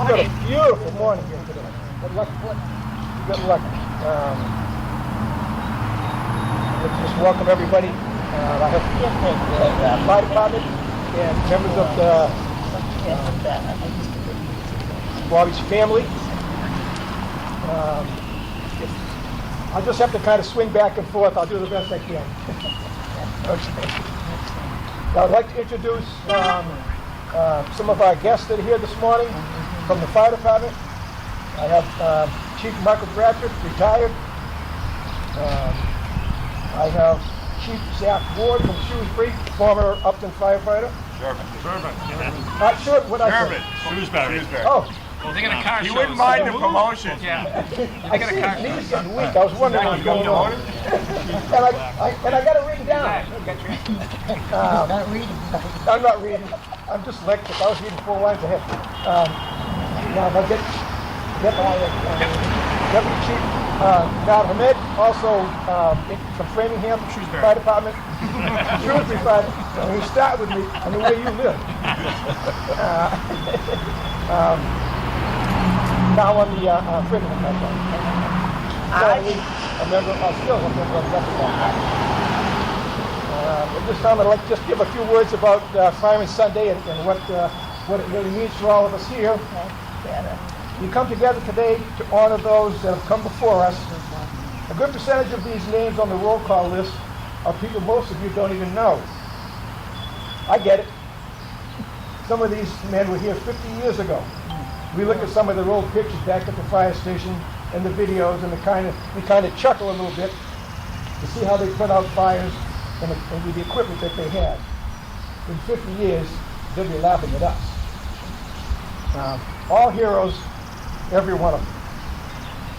got a beautiful morning here today. Good luck. Good luck. Let's just welcome everybody. I have the fire department and members of Bobby's family. I'll just have to kind of swing back and forth. I'll do the best I can. Okay. Now, I'd like to introduce some of our guests that are here this morning from the fire department. I have Chief Michael Bradford, retired. I have Chief Zach Ward from Shrewsbury, former Upton firefighter. Sherman. Not sure what I said. Shrewsbury. Oh. Well, they got a car show. You wouldn't mind the promotion. Yeah. I see his knees getting weak. I was wondering what's going on. And I got it written down. I'm not reading. I'm just lecturing. I was reading 4 lines ahead. Now, if I get my Deputy Chief Nat Hamed, also from Framingham Fire Department. Shrewsbury Fire. When you start with me, I know where you live. Now on the Framingham Fire Department. A member of at this time, I'd like to just give a few words about Fireman Sunday and what it really means to all of us here. We come together today to honor those that have come before us. A good percentage of these names on the roll call list are people most of you don't even know. I get it. Some of these men were here 50 years ago. We look at some of their old pictures back at the fire station and the videos, and we kind of chuckle a little bit to see how they put out fires and with the equipment that they had. In 50 years, they'll be laughing at us. All heroes, every one of them.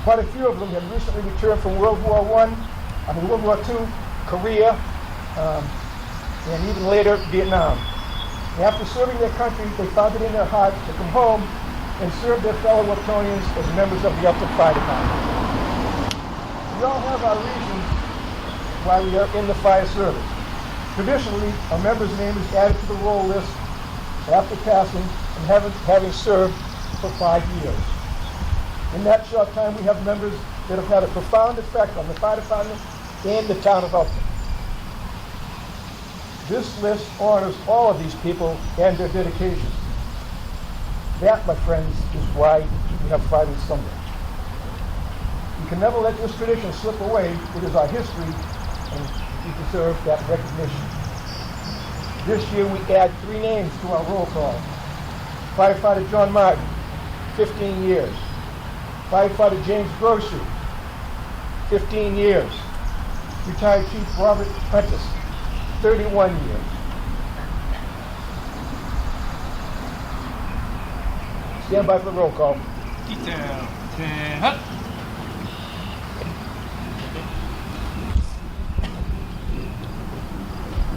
Quite a few of them have recently returned from World War II, Korea, and even later, Vietnam. And after serving their country, they found it in their hearts to come home and serve their fellow Uptonians as members of the Upton Fire Department. We all have our reasons why we are in the fire service. Traditionally, a member's name is added to the roll list after passing and having served for 5 years. In that short time, we have members that have had a profound effect on the fire department and the town of Upton. This list honors all of these people and their dedication. That, my friends, is why we have Fireman Sunday. We can never let this tradition slip away. It is our history, and we deserve that recognition. This year, we add 3 names to our roll call. Firefighter John Martin, 15 years. Firefighter James Grocery, 15 years. Retired Chief Robert Prentice, 31 years. Stand by for the roll call. Detail. Hut.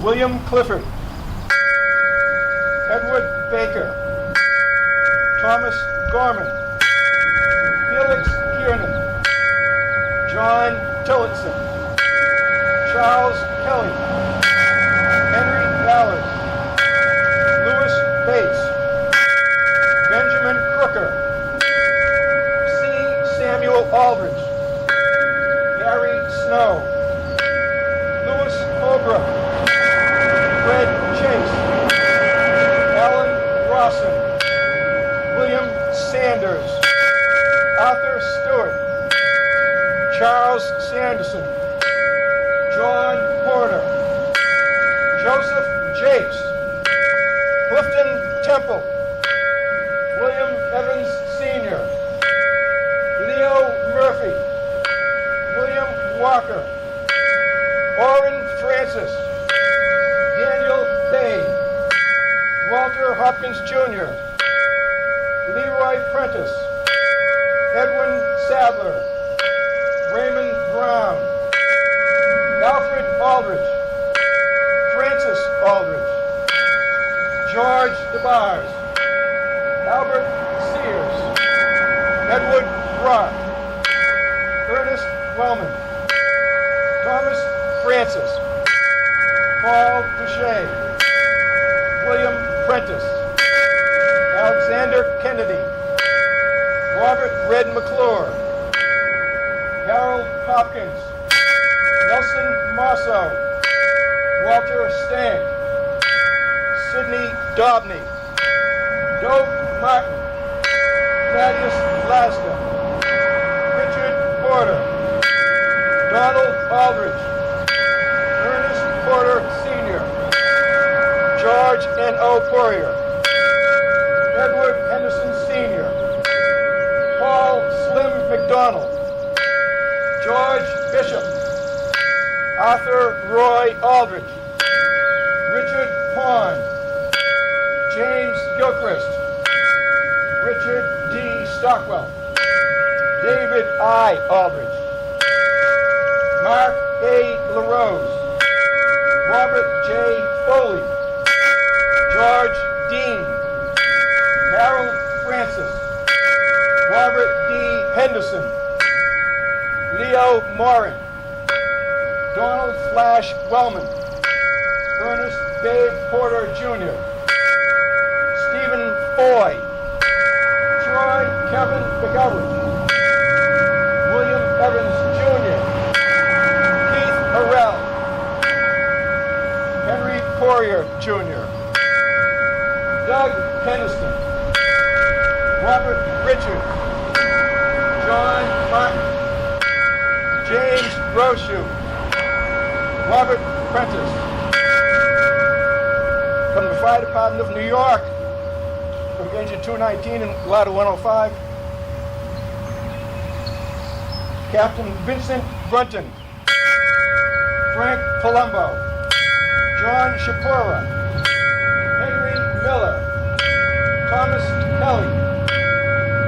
William Clifford. Edward Baker. Thomas Gorman. Felix Kiernan. John Tillotson. Charles Kelly. Henry Ballard. Louis Bates. Benjamin Crooker. C. Samuel Aldridge. Gary Snow. Louis Holbrook. Fred Chase. Alan Rawson. William Sanders. Arthur Stewart. Charles Sanderson. John Porter. Joseph Japes. Clifton Temple. William Evans Sr. Leo Murphy. William Walker. Orrin Francis. Daniel Day. Walter Hopkins Jr. Leroy Prentice. Edwin Sadler. Raymond Brown. Alfred Aldridge. Francis Aldridge. George DeBars. Albert Sears. Edward Roth. Ernest Wellman. Thomas Francis. Paul Boucher. William Prentice. Alexander Kennedy. Robert Red McClure, Harold Hopkins, Nelson Marceau, Walter Stank, Sidney Dobney, Doe Martin, Thaddeus Glasgow, Richard Porter, Donald Aldridge, Ernest Porter Sr., George N.O. Poirier, Edward Henderson Sr., Paul Slim McDonald, George Bishop, Arthur Roy Aldridge, Richard Pond, James Gilchrist, Richard D. Stockwell, David I. Aldridge, Mark A. LaRose, Robert J. Foley, George Dean, Harold Francis, Robert D. Henderson, Leo Morin, Donald Flash Wellman, Ernest Babe Porter Jr., Stephen Foy, Troy Kevin McElwin, William Evans Jr., Keith Harrell, Henry Poirier Jr., Doug Keniston, Robert Richards, John Martin, James Brochu, Robert Prentice. From the Fire Department of New York, from Engine 219 and Ladder 105, Captain Vincent Brunton, Frank Palumbo, John Shapura, Henry Miller, Thomas Kelly,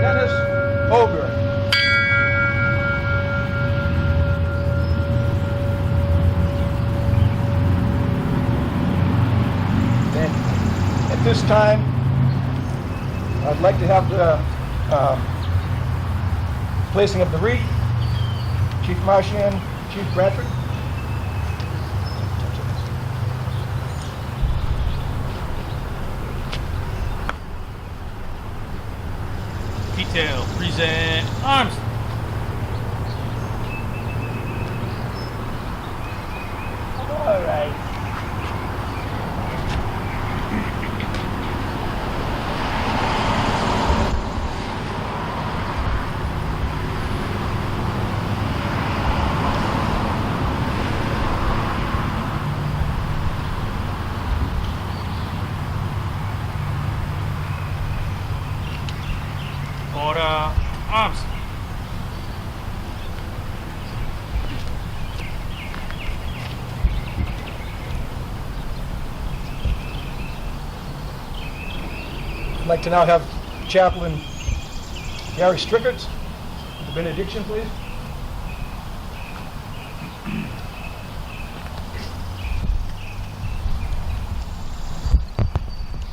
Dennis Holger. And at this time, I'd like to have the placing of the wreath. Chief Marchand, Chief Bradford. Detail, present, arms. All right. Order, arms. I'd like to now have Chaplain Gary Strickards. The benediction, please.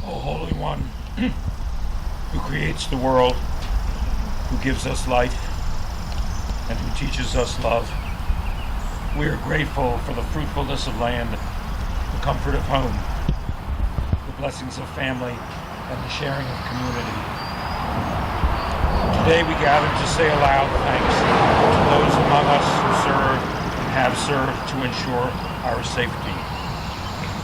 O Holy One, who creates the world, who gives us light, and who teaches us love, we are grateful for the fruitfulness of land, the comfort of home, the blessings of family, and the sharing of community. Today we gather to say aloud thanks to those among us who serve and have served to ensure our safety.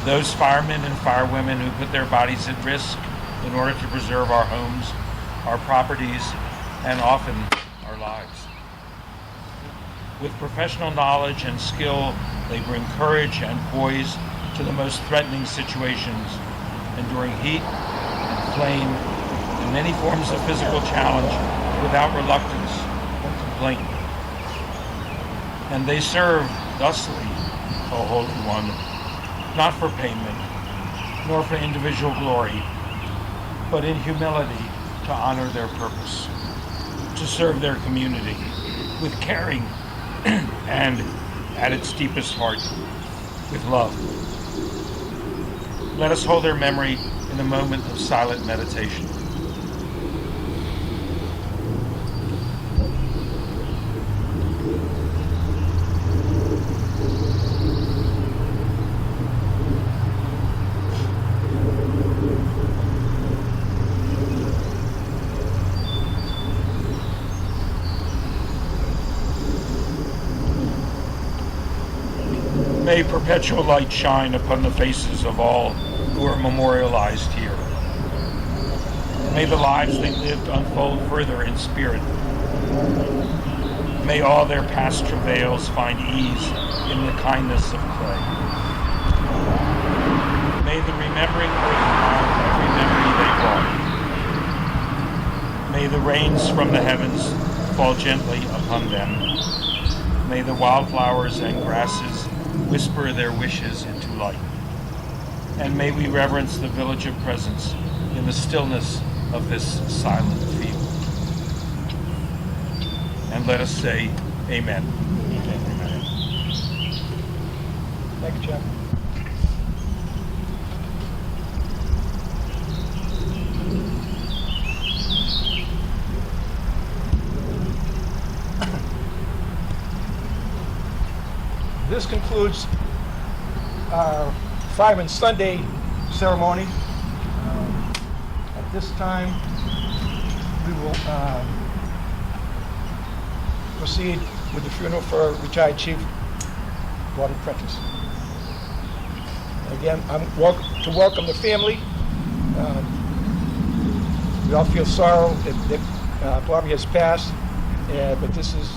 Those firemen and firewomen who put their bodies at risk in order to preserve our homes, our properties, and often our lives. With professional knowledge and skill, they bring courage and poise to the most threatening situations, enduring heat and flame and many forms of physical challenge without reluctance or complaint. And they serve thusly, O Holy One, not for payment, nor for individual glory, but in humility to honor their purpose, to serve their community with caring and, at its deepest heart, with love. Let us hold their memory in a moment of silent meditation. May perpetual light shine upon the faces of all who are memorialized here. May the lives they lived unfold further in spirit. May all their past travails find ease in the kindness of clay. May the remembering earth honor every memory they brought. May the rains from the heavens fall gently upon them. May the wildflowers and grasses whisper their wishes into light. And may we reverence the village of presence in the stillness of this silent field. And let us say, Amen. Amen. Thank you, Chairman. This concludes our Fireman Sunday ceremony. At this time, we will proceed with the funeral for retired Chief Bob Prentice. Again, I'm to welcome the family. We all feel sorrow that Bobby has passed, but this is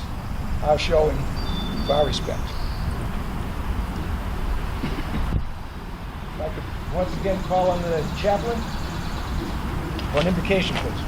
our show and our respect. If I could once again call on the chaplain for an invocation, please.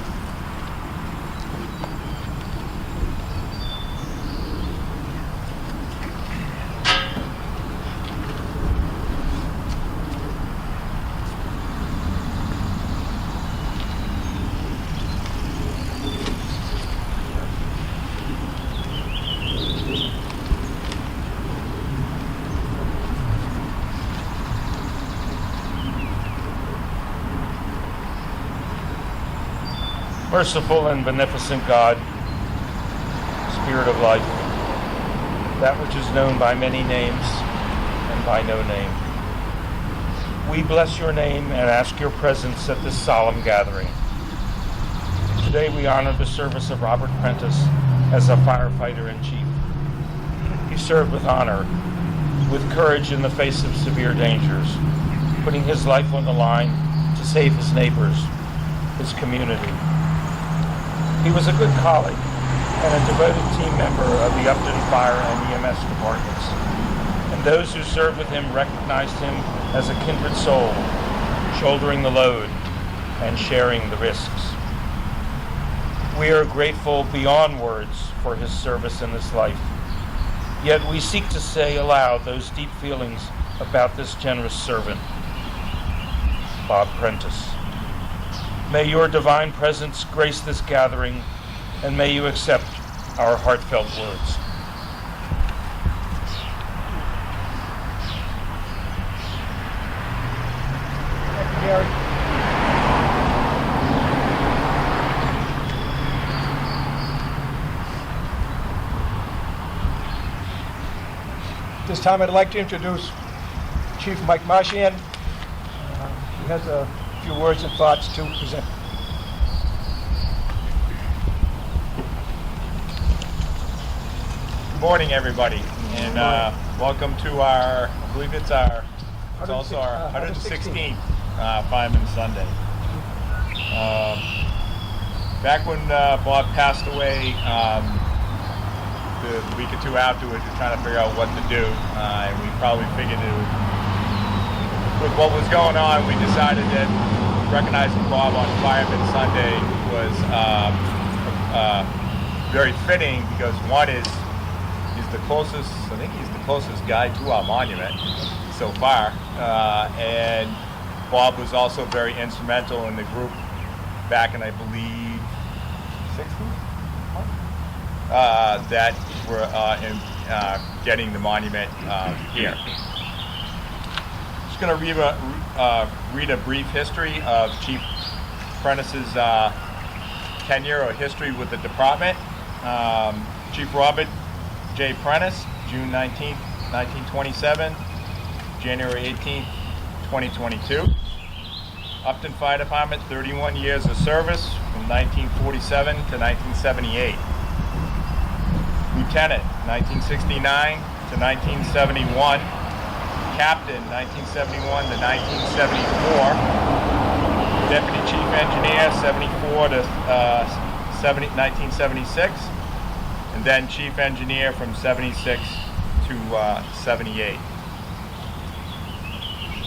Merciful and beneficent God, Spirit of life, that which is known by many names and by no name, we bless your name and ask your presence at this solemn gathering. Today we honor the service of Robert Prentice as a firefighter in chief. He served with honor, with courage in the face of severe dangers, putting his life on the line to save his neighbors, his community. He was a good colleague and a devoted team member of the Upton Fire and EMS departments, and those who served with him recognized him as a kindred soul, shouldering the load and sharing the risks. We are grateful beyond words for his service in this life, yet we seek to say aloud those deep feelings about this generous servant, Bob Prentice. May your divine presence grace this gathering, and may you accept our heartfelt words. Thank you, Gary. This time I'd like to introduce Chief Mike Marchand. He has a few words and thoughts to present. Good morning, everybody, and welcome to our, I believe it's also our 116th Fireman Sunday. Back when Bob passed away, the week or two afterwards, we were trying to figure out what to do, and we probably figured with what was going on, we decided that recognizing Bob on Fireman Sunday was very fitting because one is he's the closest, I think he's the closest guy to our monument so far, and Bob was also very instrumental in the group back in, I believe, 60s? That were in getting the monument here. Just going to read a brief history of Chief Prentice's tenure or history with the department. Chief Robert J. Prentice, June 19th, 1927, January 18th, 2022. Upton Fire Department, 31 years of service from 1947 to 1978. Lieutenant, 1969 to 1971. captain 1971 to 1974, deputy chief engineer 74 to 1976, and then chief engineer from 76 to 78.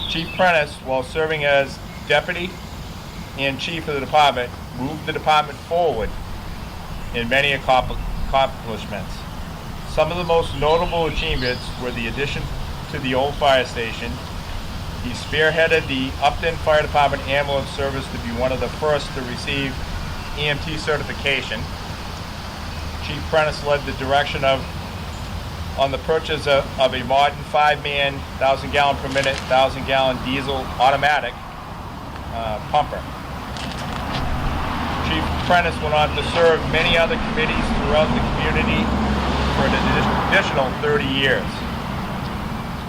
Chief Prentice, while serving as deputy and chief of the department, moved the department forward in many accomplishments. Some of the most notable achievements were the addition to the old fire station. He spearheaded the Upton Fire Department ambulance service to be one of the first to receive EMT certification. Chief Prentice led the direction on the purchase of a modern 5-man, 1,000 gallon per minute, 1,000 gallon diesel automatic pumper. Chief Prentice went on to serve many other committees throughout the community for an additional 30 years.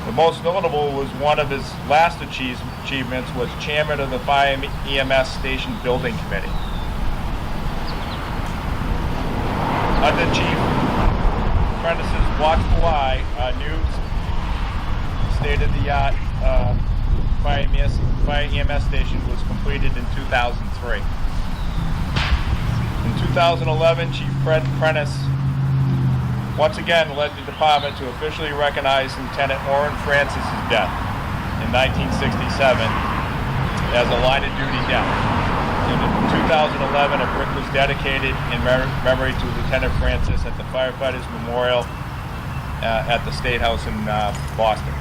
The most notable was one of his last achievements was chairman of the Fire EMS Station Building Committee. Under Chief Prentice's watchful eye, a new state-of-the-art Fire EMS station was completed in 2003. In 2011, Chief Prentice once again led the department to officially recognize Lieutenant Orrin Francis's death in 1967 as a line-of-duty death. In 2011, a brick was dedicated in memory to Lieutenant Francis at the Firefighters Memorial at the State House in Boston.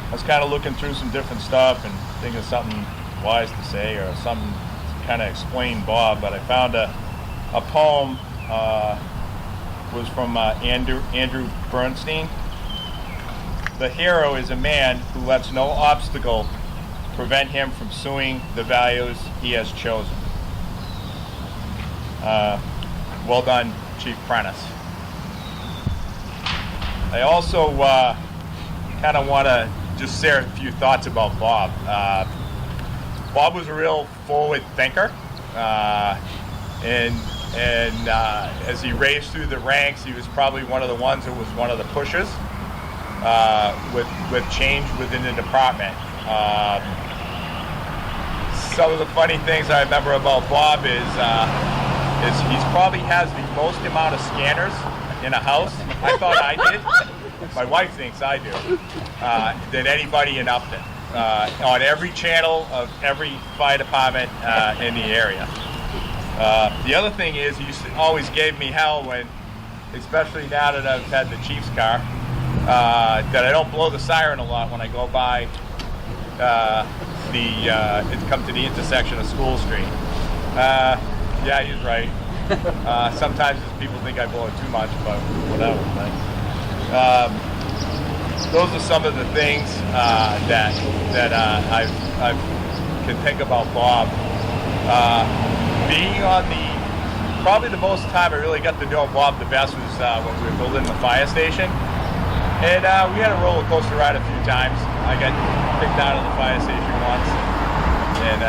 I was kind of looking through some different stuff and thinking of something wise to say or something to kind of explain Bob, but I found a poem was from Andrew Bernstein. The hero is a man who lets no obstacle prevent him from pursuing the values he has chosen. Well done, Chief Prentice. I also kind of want to just share a few thoughts about Bob. Bob was a real forward thinker, and as he raced through the ranks, he was probably one of the ones that was one of the pushers with change within the department. Some of the funny things I remember about Bob is he's probably has the most amount of scanners in a house. I thought I did. My wife thinks I do. Than anybody in Upton. On every channel of every fire department in the area. The other thing is he always gave me hell when, especially now that I've had the Chief's car, that I don't blow the siren a lot when I go by come to the intersection of School Street. Yeah, he's right. Sometimes people think I blow it too much, but whatever. Those are some of the things that I can think about Bob. Being on probably the most time I really got to know Bob the best was when we were building the fire station. And we had a roller coaster ride a few times. I got kicked out of the fire station once. And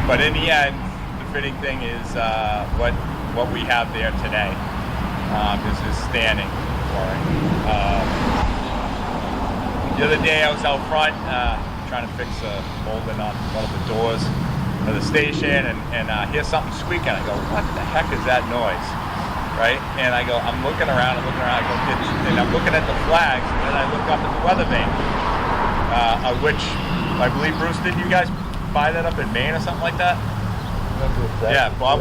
but in the end, the fitting thing is what we have there today is standing for it. The other day I was out front trying to fix a molding on one of the doors of the station and hear something squeaking. I go, what the heck is that noise? Right? And I go, I'm looking around, I go, and I'm looking at the flags, and then I look up at the weather vane, which I believe, Bruce, didn't you guys buy that up in Maine or something like that? Yeah, Bob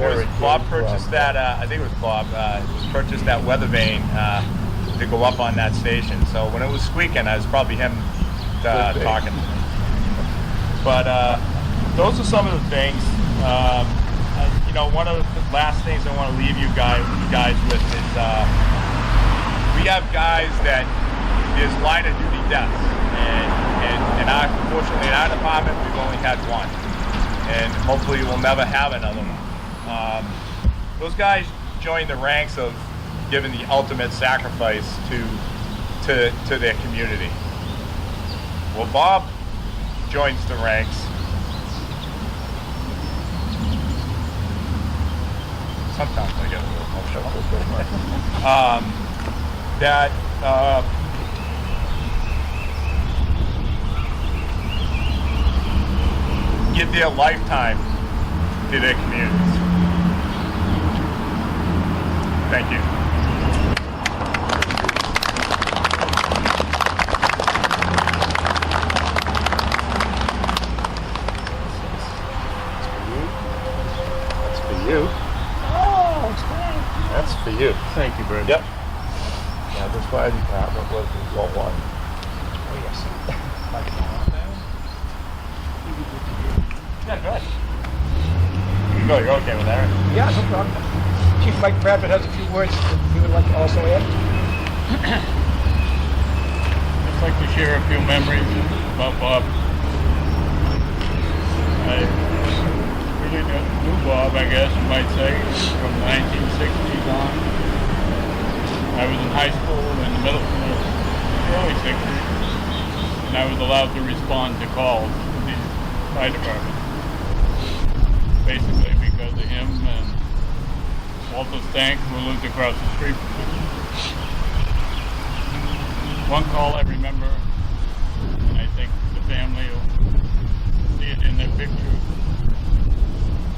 purchased that, I think it was Bob, purchased that weather vane to go up on that station. So when it was squeaking, it was probably him talking to me. But those are some of the things. One of the last things I want to leave you guys with is we have guys that is line of duty deaths, and unfortunately in our department we've only had one, and hopefully we'll never have another one. Those guys join the ranks of giving the ultimate sacrifice to their community. Well, Bob joins the ranks. Sometimes I get a little emotional. give their lifetime to their communities. Thank you. That's for you. Oh, it's great. That's for you. Thank you, Brad. Yep. Yeah, this fire department was result one. Oh, yes. Yeah, good. Go, you're okay with that, right? Yeah, no problem. Chief Mike Bradford has a few words that he would like to also add. Just like to share a few memories about Bob. I really knew Bob, I guess you might say, from the 1960s on. I was in high school in the early 60s, and I was allowed to respond to calls to the fire department. Basically because of him and Walter Stank, who lived across the street from me. One call I remember, and I think the family will see it in their picture,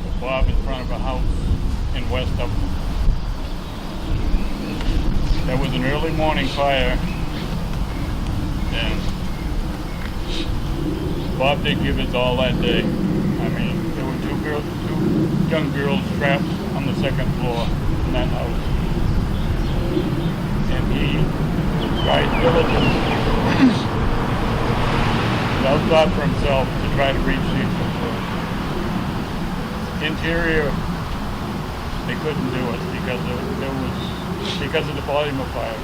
of Bob in front of a house in West Upland. There was an early morning fire, and Bob did give his all that day. I mean, there were two young girls trapped on the second floor in that house. And he tried diligently, without thought for himself, to try to reach these people. Interior, they couldn't do it because of the volume of fire.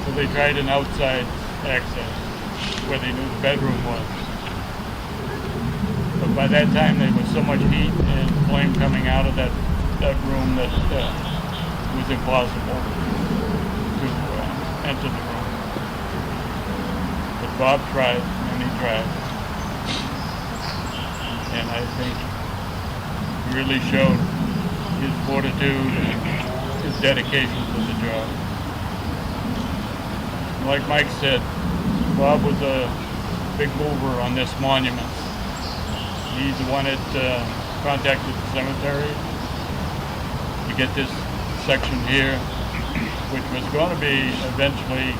So they tried an outside access where they knew the bedroom was. But by that time there was so much heat and flame coming out of that room that it was impossible to enter the room. But Bob tried, and he tried. And I think he really showed his fortitude and his dedication to the job. Like Mike said, Bob was a big mover on this monument. He's the one that contacted the cemetery to get this section here, which was going to be eventually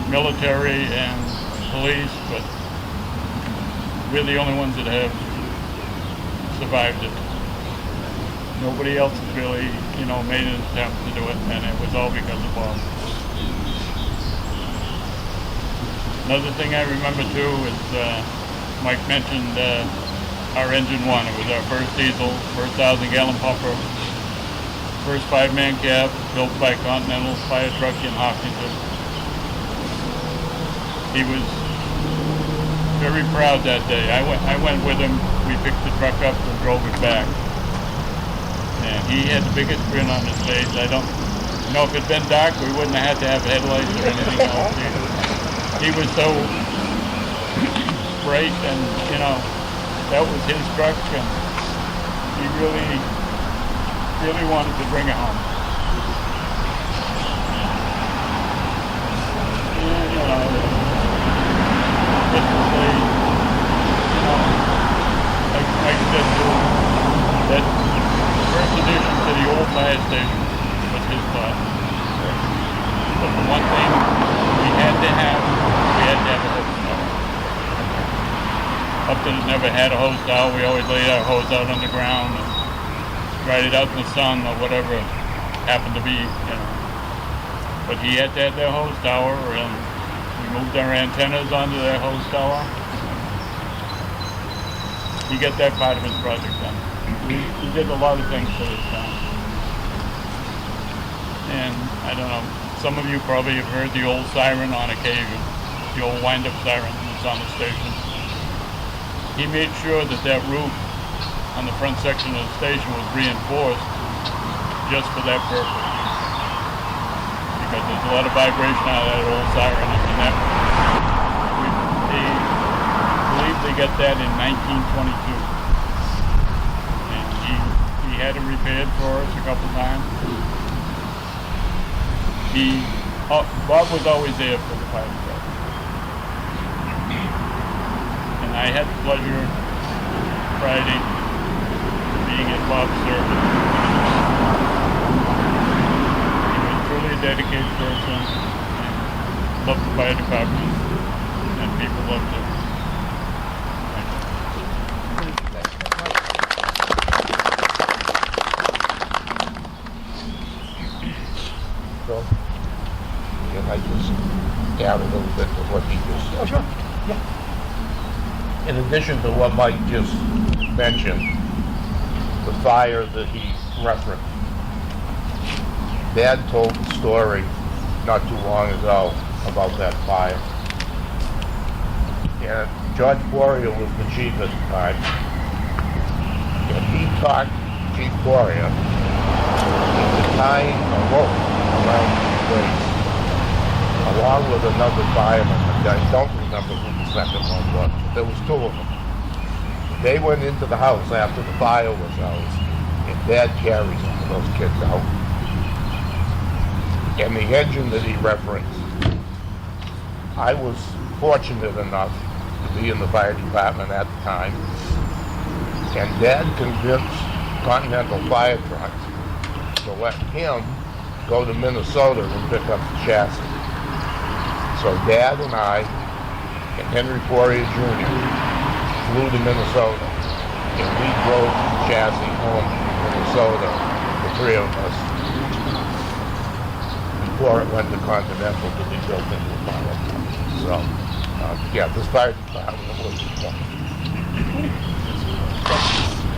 military and police, but we're the only ones that have survived it. Nobody else has really, made an attempt to do it, and it was all because of Bob. Another thing I remember too is Mike mentioned our engine one. It was our first diesel, first 1,000-gallon pumper, first 5-man cab built by Continental Fire Truck in Hopkinton. He was very proud that day. I went with him. We picked the truck up and drove it back. And he had the biggest grin on his face. I don't know if it'd been dark, we wouldn't have had to have headlights or anything else. He was so bright, and that was his truck, and he really wanted to bring it home. And, just to say, like Mike said too, that first addition to the old fire station was his thought. But the one thing we had to have a hose tower. Upton had never had a hose tower. We always laid our hose out on the ground and dried it out in the sun or whatever happened to be, But he had to have that hose tower, and we moved our antennas onto that hose tower. He got that part of his project done. He did a lot of things for this town. And I don't know, some of you probably have heard the old siren on occasion, the old wind-up siren that's on the station. He made sure that that roof on the front section of the station was reinforced just for that purpose. Because there's a lot of vibration out of that old siren, and that they believe they got that in 1922. And he had it repaired for us a couple times. Bob was always there for the fire department. And I had the pleasure Friday being at Bob's service. He was truly a dedicated person and loved the fire department, and people loved him. So, can I just add a little bit to what he just said? Oh, sure. Yeah. In addition to what Mike just mentioned, the fire that he referenced, Dad told the story not too long ago about that fire. And George Boria was the chief at the time. And he talked Chief Boria into tying a rope around his waist, along with another fireman. I don't remember who the second one was. There was two of them. They went into the house after the fire was out, and Dad carried those kids out. And the engine that he referenced, I was fortunate enough to be in the fire department at the time, and Dad convinced Continental Fire Trucks to let him go to Minnesota and pick up the chassis. So Dad and I and Henry Poirier Jr. flew to Minnesota, and we drove the chassis home to Minnesota, the three of us, before it went to Continental to be built into the fire. So, yeah, this fire department was important.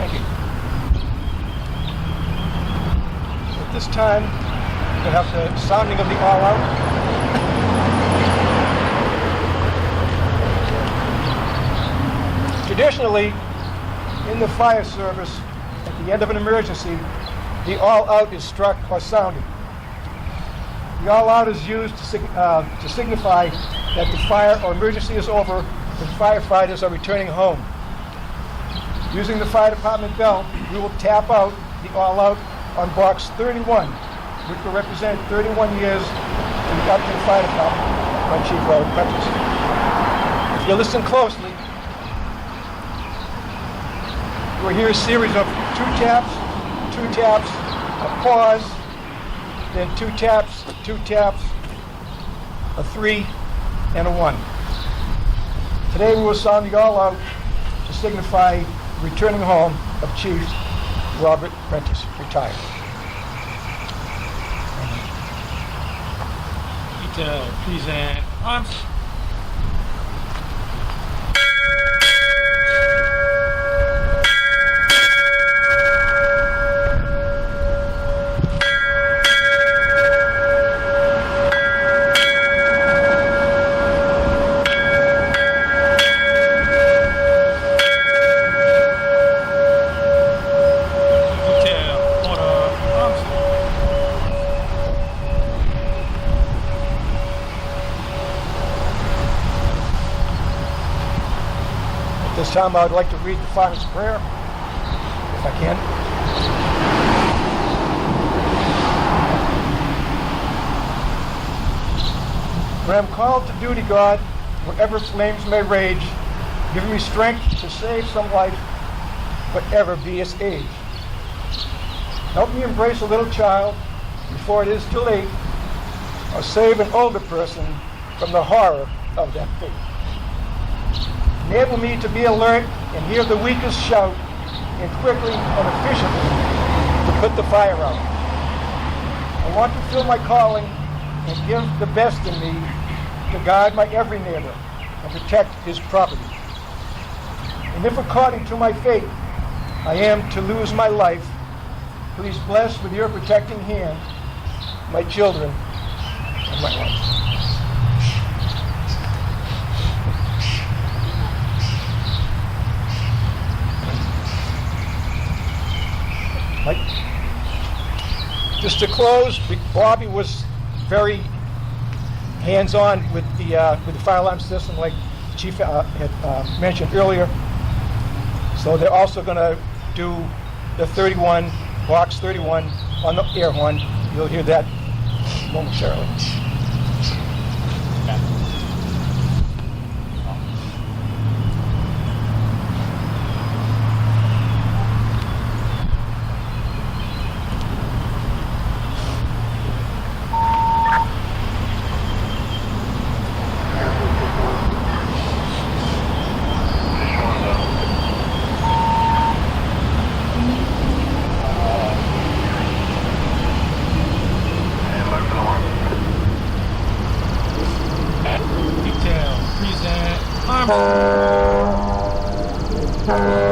Thank you. At this time, we'll have the sounding of the all-out. Traditionally, in the fire service, at the end of an emergency, the all-out is struck or sounded. The all-out is used to signify that the fire or emergency is over and firefighters are returning home. Using the fire department bell, we will tap out the all-out on box 31, which will represent 31 years in the Upton Fire Department by Chief Robert Prentice. If you listen closely, you will hear a series of two taps, a pause, then two taps, a 3, and a 1. Today we will sound the all-out to signify the returning home of Chief Robert Prentice, retired. Please, arms. This time I would like to read the fireman's prayer, if I can. When I'm called to duty, God, wherever flames may rage, give me strength to save some life, whatever be its age. Help me embrace a little child before it is too late, or save an older person from the horror of that fate. Enable me to be alert and hear the weakest shout, and quickly and efficiently to put the fire out. I want to fill my calling and give the best in me to guide my every neighbor and protect his property. And if according to my fate I am to lose my life, please bless with your protecting hand my children and my wife. Mike? Just to close, Bobby was very hands-on with the fire alarm system, like the Chief had mentioned earlier. So they're also going to do the 31, box 31 on the air horn. You'll hear that momentarily. Order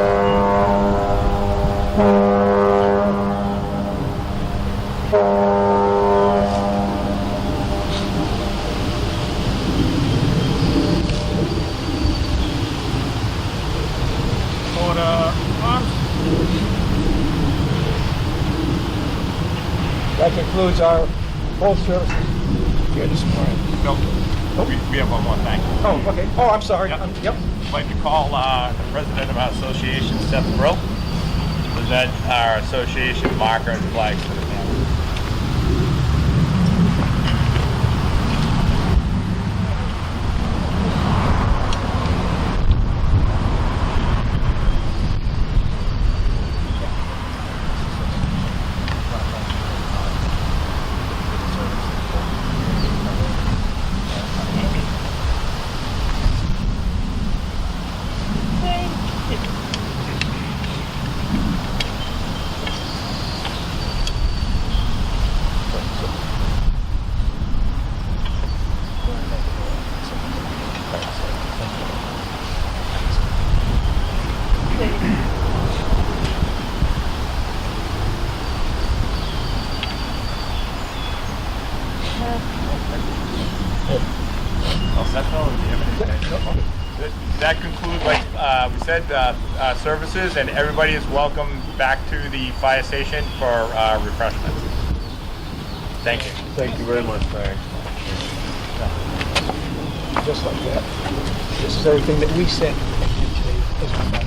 arms. That concludes our whole services here this morning. No, we have one more thing. Oh, okay. Oh, I'm sorry. Yep. Yep. I'd like to call the president of our association, Seth Brill, to present our association marker and flags to the family. All set, though? Do you have anything? That concludes, like we said, services, and everybody is welcome back to the fire station for refreshments. Thank you. Thank you very much, Barry. Just like that. This is everything that we sent today.